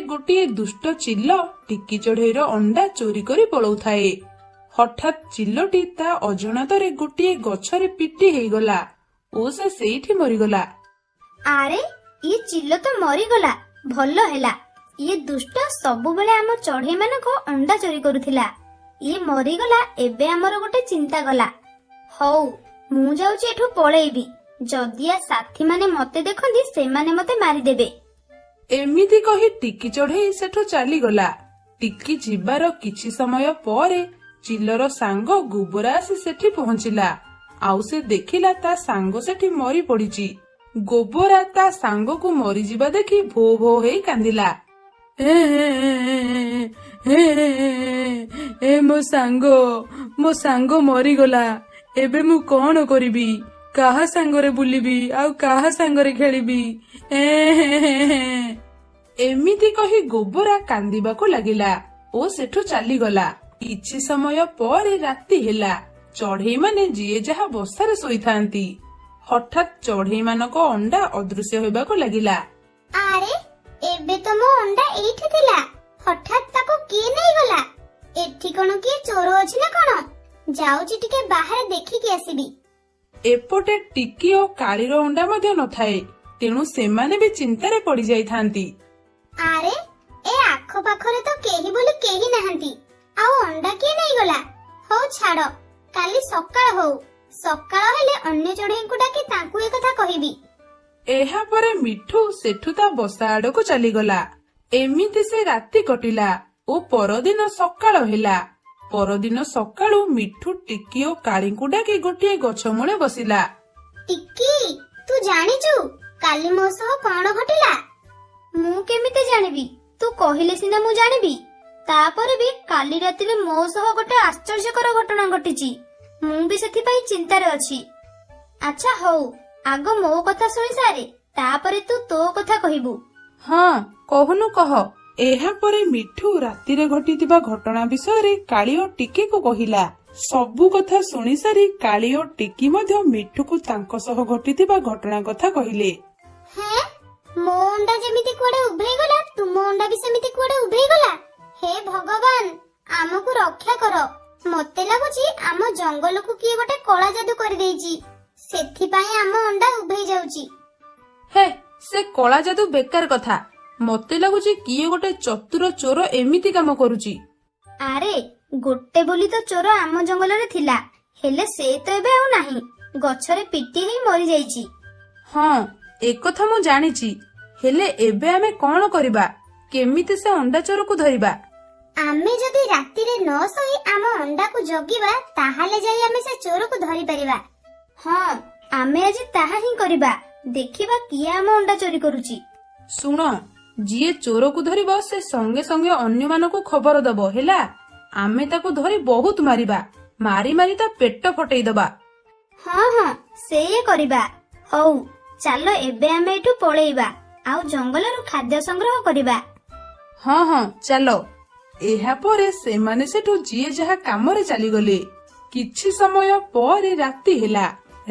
ଗୋଟିଏ ଦୁଷ୍ଟ ଚିଲ ଟିକି ଚଢେଇର ଅଣ୍ଡା ଚୋରି କରି ପଳଉଥାଏ। ହଠାତ୍ ଚିଲଟି ତା ଅଜଣାତରେ ଗୋଟିଏ ଗଛରେ ପିଟି ହେଇଗଲା ଓ ସେ ସେଇଠି ମରିଗଲା। ଆରେ ଇଏ ଚିଲ ତ ମରିଗଲା, ଭଲ ହେଲା। ଇଏ ଦୁଷ୍ଟ ସବୁବେଳେ ଆମ ଚଢେଇ ମାନଙ୍କ ଅଣ୍ଡା ଚୋରି କରୁଥିଲା। ଇଏ ମରିଗଲା, ଏବେ ଆମର ଗୋଟେ ଚିନ୍ତା ଗଲା। ହଉ ମୁଁ ଯାଉଛି ଏଠୁ ପଳେଇବି, ଯଦି ଆ ସାଥୀ ମାନେ ମତେ ଦେଖନ୍ତି ସେମାନେ ମତେ ମାରିଦେବେ। ଏମିତି କହି ଟିକି ଚଢେଇ ସେଠୁ ଚାଲିଗଲା। ଟିକି ଯିବାର କିଛି ସମୟ ପରେ ଚିଲର ସାଙ୍ଗ ଗୋବରା ଆସି ସେଠି ପହଞ୍ଚିଲା। ଆଉ ସେ ଦେଖିଲା ତା ସାଙ୍ଗ ସେଠି ମରି ପଡିଛି। ଗୋବରା ତା ସାଙ୍ଗକୁ ମରିଯିବା ଦେଖି ଭୋ ଭୋ ହେଇ କାନ୍ଦିଲା। ମୋ ସାଙ୍ଗ ମରିଗଲା, ଏବେ ମୁଁ କଣ କରିବି? କାହା ସାଙ୍ଗରେ ବୁଲିବି ଆଉ କାହା ସାଙ୍ଗରେ ଖେଳିବି? ଏମିତି କହି ଗୋବରା କାନ୍ଦିବାକୁ ଲାଗିଲା ଓ ସେଠୁ ଚାଲିଗଲା। କିଛି ସମୟ ପରେ ରାତି ହେଲା। ଚଢେଇ ମାନେ ଯିଏ ଯାହା ବସାରେ ଶୋଇଥାନ୍ତି। ହଠାତ୍ ଚଢେଇ ମାନଙ୍କ ଅଣ୍ଡା ଅଦୃଶ୍ୟ ହେବାକୁ ଲାଗିଲା। ଆରେ ଏବେ ତ ମୋ ଅଣ୍ଡା ଏଇଠି ଥିଲା, ହଠାତ୍ ତାକୁ କିଏ ନେଇଗଲା? ଏଠି କଣ କିଏ ଚୋର ଅଛି ନା କଣ? ଯାଉଛି ଟିକେ ବାହାରେ ଦେଖିକି ଆସିବି। ଏପଟେ ଟିକି ଓ କାଳିର ଅଣ୍ଡା ମଧ୍ୟ ନଥାଏ, ତେଣୁ ସେମାନେ ବି ଚିନ୍ତାରେ ପଡିଯାଇଥାନ୍ତି। ଆରେ ଏ ଆଖପାଖରେ ତ କେହି ବୋଲି କେହି ନାହାନ୍ତି, ଆଉ ଅଣ୍ଡା କିଏ ନେଇଗଲା? ହଉ ଛାଡ, କାଲି ସକାଳ ହଉ, ସକାଳ ହେଲେ ଅନ୍ୟ ଚଢେଇଙ୍କୁ ଡାକି ତାଙ୍କୁ ଏ କଥା କହିବି। ଏହାପରେ ମିଠୁ ସେଠୁ ତା ବସା ଆଡକୁ ଚାଲିଗଲା। ଏମିତି ସେ ରାତି କଟିଲା ଓ ପରଦିନ ସକାଳ ହେଲା। ପରଦିନ ସକାଳୁ ମିଠୁ ଟିକି ଓ କାଳିଙ୍କୁ ଡାକି ଗୋଟିଏ ଗଛ ମୂଳେ ବସିଲା। ଟିକି, ତୁ ଜାଣିଛୁ କାଲି ମୋ ସହ କଣ ଘଟିଲା? ମୁଁ କେମିତି ଜାଣିବି? ତୁ କହିଲେ ସିନା ମୁଁ ଜାଣିବି। ତାପରେ ବି କାଲି ରାତିରେ ମୋ ସହ ଗୋଟେ ଆଶ୍ଚର୍ଯ୍ୟକର ଘଟଣା ଘଟିଛି। ମୁଁ ବି ସେଥିପାଇଁ ଚିନ୍ତାରେ ଅଛି। ଆଚ୍ଛା ହଉ, ଆଗ ମୋ କଥା ଶୁଣି ସାରେ, ତାପରେ ତୁ ତୋ କଥା କହିବୁ। ହଁ କହୁନୁ କହ। ଏହାପରେ ମିଠୁ ରାତିରେ ଘଟିଥିବା ଘଟଣା ବିଷୟରେ କାଳି ଓ ଟିକିକୁ କହିଲା। ସବୁ କଥା ଶୁଣି ସାରି କାଳି ଓ ଟିକି ମଧ୍ୟ ମିଠୁକୁ ତାଙ୍କ ସହ ଘଟିଥିବା ଘଟଣା କଥା କହିଲେ। ହେଁ, ମୋ ଅଣ୍ଡା ଯେମିତି କୁଆଡେ ଉଭେଇଗଲା, ତୁମ ଅଣ୍ଡା ବି ସେମିତି କୁଆଡେ ଉଭେଇଗଲା? ହେ ଭଗବାନ, ଆମକୁ ରକ୍ଷା କର। ମତେ ଲାଗୁଛି ଆମ ଜଙ୍ଗଲକୁ କିଏ ଗୋଟେ କଳା ଯାଦୁ କରିଦେଇଛି, ସେଥିପାଇଁ ଆମ ଅଣ୍ଡା ଉଭେଇ ଯାଉଛି। ହେ, ସେ କଳା ଯାଦୁ ବେକାର କଥା। ମତେ ଲାଗୁଛି କିଏ ଗୋଟେ ଚତୁର ଚୋର ଏମିତି କାମ କରୁଛି। ଆରେ ଗୋଟେ ବୋଲି ତ ଚୋର ଆମ ଜଙ୍ଗଲରେ ଥିଲା, ହେଲେ ସେ ତ ଏବେ ଆଉ ନାହିଁ, ଗଛରେ ପିଟି ହେଇ ମରିଯାଇଛି। ହଁ, ଏକଥା ମୁଁ ଜାଣିଛି, ହେଲେ ଏବେ ଆମେ କଣ କରିବା? କେମିତି ସେ ଅଣ୍ଡା ଚୋରକୁ ଧରିବା? ଆମେ ଯଦି ରାତିରେ ନ ଶୋଇ ଆମ ଅଣ୍ଡାକୁ ଜଗିବା, ତାହେଲେ ଯାଇ ଆମେ ସେ ଚୋରକୁ ଧରି ପାରିବା। ହଁ, ଆମେ ଆଜି ତାହା ହିଁ କରିବା। ଦେଖିବା କିଏ ଆମ ଅଣ୍ଡା ଚୋରି କରୁଛି। ଶୁଣ, ଯିଏ ଚୋରକୁ ଧରିବ ସେ ସଙ୍ଗେ ସଙ୍ଗେ ଅନ୍ୟମାନଙ୍କୁ ଖବର ଦବ, ହେଲା? ଆମେ ତାକୁ ଧରି ବହୁତ ମାରିବା, ମାରି ମାରି ତା ପେଟ ଫଟେଇଦବା। ହଁ ହଁ, ସେଇଆ କରିବା। ହଉ ଚାଲ ଏବେ ଆମେ ଏଠୁ ପଳେଇବା, ଆଉ ଜଙ୍ଗଲରୁ ଖାଦ୍ୟ ସଂଗ୍ରହ କରିବା। ହଁ ହଁ ଚାଲ। ଏହାପରେ ସେମାନେ ସେଠୁ ଯିଏ ଯାହା କାମରେ ଚାଲିଗଲେ। କିଛି ସମୟ ପରେ ରାତି ହେଲା।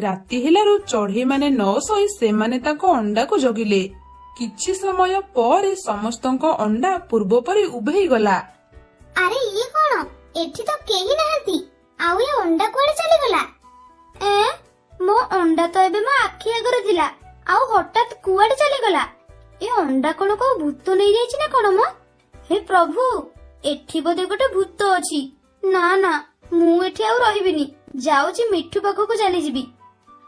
ରାତି ହେଲାରୁ ଚଢେଇ ମାନେ ନ ଶୋଇ ସେମାନେ ତାଙ୍କ ଅଣ୍ଡାକୁ ଜଗିଲେ। କିଛି ସମୟ ପରେ ସମସ୍ତଙ୍କ ଅଣ୍ଡା ପୂର୍ବ ପରି ଉଭେଇ ଗଲା। ଆରେ ଇଏ କଣ? ଏଠି ତ କେହି ନାହାନ୍ତି, ଆଉ ଏ ଅଣ୍ଡା କୁଆଡେ ଚାଲିଗଲା? ମୋ ଅଣ୍ଡା ତ ଏବେ ମୋ ଆଖି ଆଗରେ ଥିଲା, ଆଉ ହଠାତ୍ କୁଆଡେ ଚାଲିଗଲା? ଏ ଅଣ୍ଡା କଣ କୋଉ ଭୂତ ନେଇଯାଇଛି ନା କଣ ମ? ହେ ପ୍ରଭୁ, ଏଠି ବୋଧେ ଗୋଟେ ଭୂତ ଅଛି। ନା ନା, ମୁଁ ଏଠି ଆଉ ରହିବିନି, ଯାଉଛି ମିଠୁ ପାଖକୁ ଚାଲିଯିବି।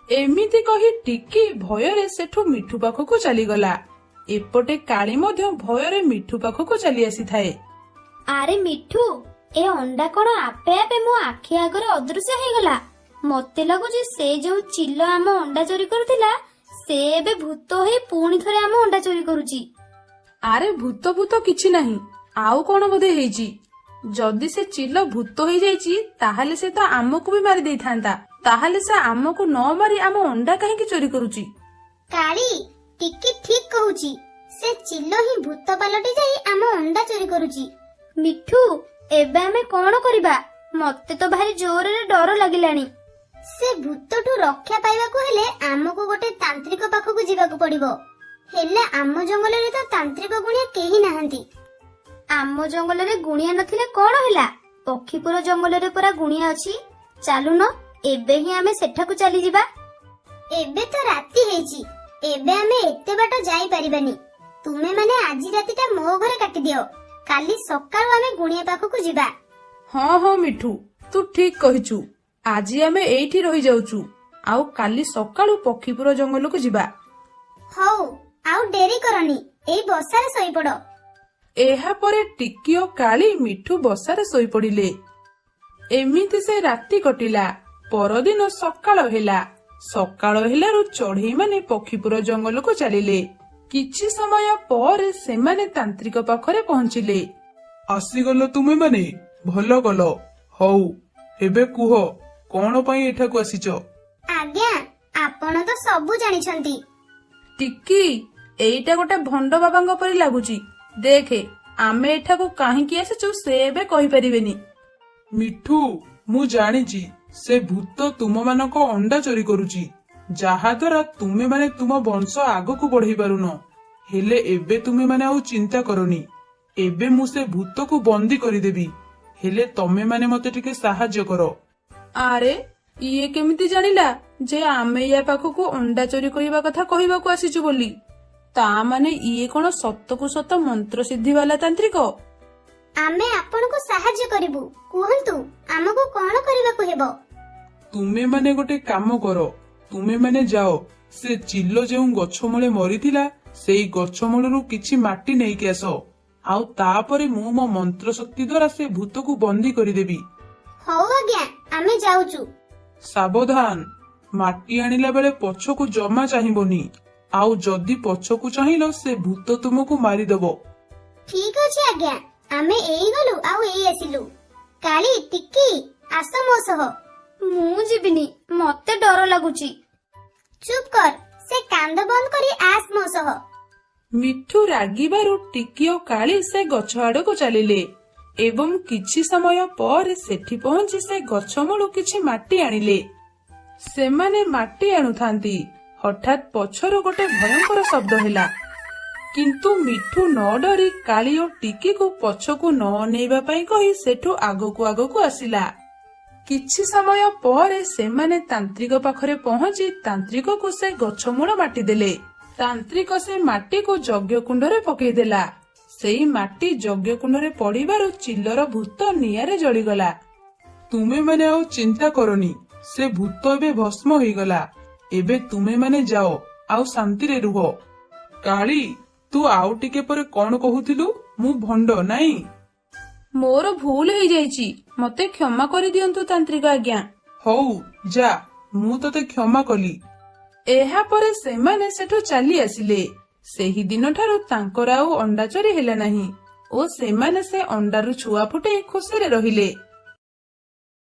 ଏମିତି କହି ଟିକି ଭୟରେ ସେଠୁ ମିଠୁ ପାଖକୁ ଚାଲିଗଲା। ଏପଟେ କାଳି ମଧ୍ୟ ଭୟରେ ମିଠୁ ପାଖକୁ ଚାଲି ଆସିଥାଏ। ଆରେ ମିଠୁ, ଏ ଅଣ୍ଡା କଣ ଆପେ ଆପେ ମୋ ଆଖି ଆଗରେ ଅଦୃଶ୍ୟ ହେଇଗଲା? ମତେ ଲାଗୁଛି ସେ ଯୋଉ ଚିଲ ଆମ ଅଣ୍ଡା ଚୋରି କରୁଥିଲା, ସେ ଏବେ ଭୂତ ହେଇ ପୁଣି ଥରେ ଆମ ଅଣ୍ଡା ଚୋରି କରୁଛି। ଆରେ ଭୂତ ଭୂତ କିଛି ନାହିଁ, ଆଉ କଣ ବୋଧେ ହେଇଛି। ଯଦି ସେ ଚିଲ ଭୂତ ହେଇଯାଇଛି, ତାହେଲେ ସେ ତ ଆମକୁ ବି ମାରି ଦେଇଥାନ୍ତା। ତାହେଲେ ସେ ଆମକୁ ନ ମାରି ଆମ ଅଣ୍ଡା କାହିଁକି ଚୋରି କରୁଛି? କାଳି, ଟିକେ ଠିକ କହୁଛି। ସେ ଚିଲ ହିଁ ଭୂତ ପାଲଟି ଯାଇ ଆମ ଅଣ୍ଡା ଚୋରି କରୁଛି। ମିଠୁ, ଏବେ ଆମେ କଣ କରିବା? ମତେ ତ ଭାରି ଜୋରରେ ଡର ଲାଗିଲାଣି। ସେ ଭୂତଠୁ ରକ୍ଷା ପାଇବାକୁ ହେଲେ ଆମକୁ ଗୋଟେ ତାନ୍ତ୍ରିକ ପାଖକୁ ଯିବାକୁ ପଡିବ। ହେଲେ ଆମ ଜଙ୍ଗଲରେ ତ ତାନ୍ତ୍ରିକ ଗୁଣିଆ କେହି ନାହାନ୍ତି। ଆମ ଜଙ୍ଗଲରେ ଗୁଣିଆ ନଥିଲେ କଣ ହେଲା? ପକ୍ଷୀପୁର ଜଙ୍ଗଲରେ ପରା ଗୁଣିଆ ଅଛି। ଚାଲୁନ ଏବେ ହିଁ ଆମେ ସେଠାକୁ ଚାଲିଯିବା। ଏବେ ତ ରାତି ହେଇଛି, ଏବେ ଆମେ ଏତେ ବାଟ ଯାଇପାରିବାନି। ତୁମେ ମାନେ ଆଜି ରାତିଟା ମୋ ଘରେ କାଟିଦିଅ, କାଲି ସକାଳୁ ଆମେ ଗୁଣିଆ ପାଖକୁ ଯିବା। ହଁ ହଁ ମିଠୁ, ତୁ ଠିକ କହିଛୁ। ଆଜି ଆମେ ଏଇଠି ରହିଯାଉଛୁ, ଆଉ କାଲି ସକାଳୁ ପକ୍ଷୀପୁର ଜଙ୍ଗଲକୁ ଯିବା। ହଉ, ଆଉ ଡେରି କରନି, ଏଇ ବସାରେ ଶୋଇପଡ। ଏହାପରେ ଟିକି ଓ କାଳି ମିଠୁ ବସାରେ ଶୋଇପଡ଼ିଲେ। ଏମିତି ସେ ରାତି କଟିଲା। ପରଦିନ ସକାଳ ହେଲା। ସକାଳ ହେଲାରୁ ଚଢେଇମାନେ ପକ୍ଷୀପୁର ଜଙ୍ଗଲକୁ ଚାଲିଲେ। କିଛି ସମୟ ପରେ ସେମାନେ ତାନ୍ତ୍ରିକ ପାଖରେ ପହଞ୍ଚିଲେ। ଆସିଗଲ ତୁମେମାନେ, ଭଲ କଲ। ହଉ, ଏବେ କୁହ କଣ ପାଇଁ ଏଠାକୁ ଆସିଛ? ଆଜ୍ଞା, ଆପଣ ତ ସବୁ ଜାଣିଛନ୍ତି। ଟିକି, ଏଇଟା ଗୋଟେ ଭଣ୍ଡ ବାବାଙ୍କ ପରି ଲାଗୁଛି। ଦେଖେ, ଆମେ ଏଠାକୁ କାହିଁକି ଆସିଛୁ ସେ ଏବେ କହିପାରିବେନି। ମିଠୁ, ମୁଁ ଜାଣିଛି ସେ ଭୂତ ତୁମମାନଙ୍କ ଅଣ୍ଡା ଚୋରି କରୁଛି, ଯାହା ଦ୍ୱାରା ତୁମେମାନେ ତୁମ ବଂଶ ଆଗକୁ ବଢେଇ ପାରୁନ। ହେଲେ ଏବେ ତୁମେମାନେ ଆଉ ଚିନ୍ତା କରନି, ଏବେ ମୁଁ ସେ ଭୂତକୁ ବନ୍ଦୀ କରିଦେବି। ହେଲେ ତମେମାନେ ମତେ ଟିକେ ସାହାଯ୍ୟ କର। ଆରେ, ଇଏ କେମିତି ଜାଣିଲା ଯେ ଆମେ ୟା ପାଖକୁ ଅଣ୍ଡା ଚୋରି କରିବା କଥା କହିବାକୁ ଆସିଛୁ ବୋଲି? ତା ମାନେ ଇଏ କଣ ସତକୁ ସତ ମନ୍ତ୍ର ସିଦ୍ଧି ବାଲା ତାନ୍ତ୍ରିକ? ଆମେ ଆପଣଙ୍କୁ ସାହାଯ୍ୟ କରିବୁ। କୁହନ୍ତୁ, ଆମକୁ କଣ କରିବାକୁ ହେବ? ତୁମେମାନେ ଗୋଟେ କାମ କର, ତୁମେମାନେ ଯାଅ, ସେ ଚିଲ ଯେଉଁ ଗଛ ମୂଳେ ମରିଥିଲା ସେଇ ଗଛ ମୂଳରୁ କିଛି ମାଟି ନେଇକି ଆସ। ଆଉ ତାପରେ ମୁଁ ମୋ ମନ୍ତ୍ର ଶକ୍ତି ଦ୍ୱାରା ସେ ଭୂତକୁ ବନ୍ଦୀ କରିଦେବି। ହଉ ଆଜ୍ଞା, ଆମେ ଯାଉଛୁ। ସାବଧାନ, ମାଟି ଆଣିଲା ବେଳେ ପଛକୁ ଜମା ଚାହିଁବନି। ଆଉ ଯଦି ପଛକୁ ଚାହିଁଲ ସେ ଭୂତ ତୁମକୁ ମାରିଦେବ। ଠିକ ଅଛି ଆଜ୍ଞା, ଆମେ ଏଇ ଗଲୁ ଆଉ ଏଇ ଆସିଲୁ। କାଳି, ଟିକି, ଆସ ମୋ ସହ। ମୁଁ ଯିବିନି, ମତେ ଡର ଲାଗୁଛି। ଚୁପ୍ କର, ସେ କାନ୍ଦ ବନ୍ଦ କରି ଆସ ମୋ ସହ। ମିଠୁ ରାଗିବାରୁ ଟିକି ଓ କାଳି ସେ ଗଛ ଆଡକୁ ଚାଲିଲେ ଏବଂ କିଛି ସମୟ ପରେ ସେଠି ପହଞ୍ଚି ସେ ଗଛ ମୂଳୁ କିଛି ମାଟି ଆଣିଲେ। ସେମାନେ ମାଟି ଆଣୁଥାନ୍ତି, ହଠାତ୍ ପଛରୁ ଗୋଟେ ଭୟଙ୍କର ଶବ୍ଦ ହେଲା। କିନ୍ତୁ ମିଠୁ ନ ଡରି କାଳି ଓ ଟିକିକୁ ପଛକୁ ନ ଅନେଇବା ପାଇଁ କହି ସେଠୁ ଆଗକୁ ଆଗକୁ ଆସିଲା। କିଛି ସମୟ ପରେ ସେମାନେ ତାନ୍ତ୍ରିକ ପାଖରେ ପହଞ୍ଚି ତାନ୍ତ୍ରିକକୁ ସେ ଗଛ ମୂଳ ମାଟି ଦେଲେ। ତାନ୍ତ୍ରିକ ସେ ମାଟିକୁ ଯଜ୍ଞ କୁଣ୍ଡରେ ପକେଇଦେଲା। ସେଇ ମାଟି ଯଜ୍ଞ କୁଣ୍ଡରେ ପଡିବାରୁ ଚିଲର ଭୂତ ନିଆଁରେ ଜଳିଗଲା। ତୁମେମାନେ ଆଉ ଚିନ୍ତା କରନି, ସେ ଭୂତ ଏବେ ଭସ୍ମ ହେଇଗଲା। ଏବେ ତୁମେମାନେ ଯାଅ ଆଉ ଶାନ୍ତିରେ ରୁହ। କାଳି, ତୁ ଆଉ ଟିକେ ପରେ କଣ କହୁଥିଲୁ? ମୁଁ ଭଣ୍ଡ ନାଇଁ? ମୋର ଭୁଲ ହେଇଯାଇଛି, ମତେ କ୍ଷମା କରିଦିଅନ୍ତୁ ତାନ୍ତ୍ରିକ ଆଜ୍ଞା। ହଉ ଯା, ମୁଁ ତତେ କ୍ଷମା କଲି। ଏହାପରେ ସେମାନେ ସେଠୁ ଚାଲି ଆସିଲେ। ସେହି ଦିନଠାରୁ ତାଙ୍କର ଆଉ ଅଣ୍ଡା ଚୋରି ହେଲା ନାହିଁ ଓ ସେମାନେ ସେ ଅଣ୍ଡାରୁ ଛୁଆ ଫୁଟେଇ ଖୁସିରେ ରହିଲେ।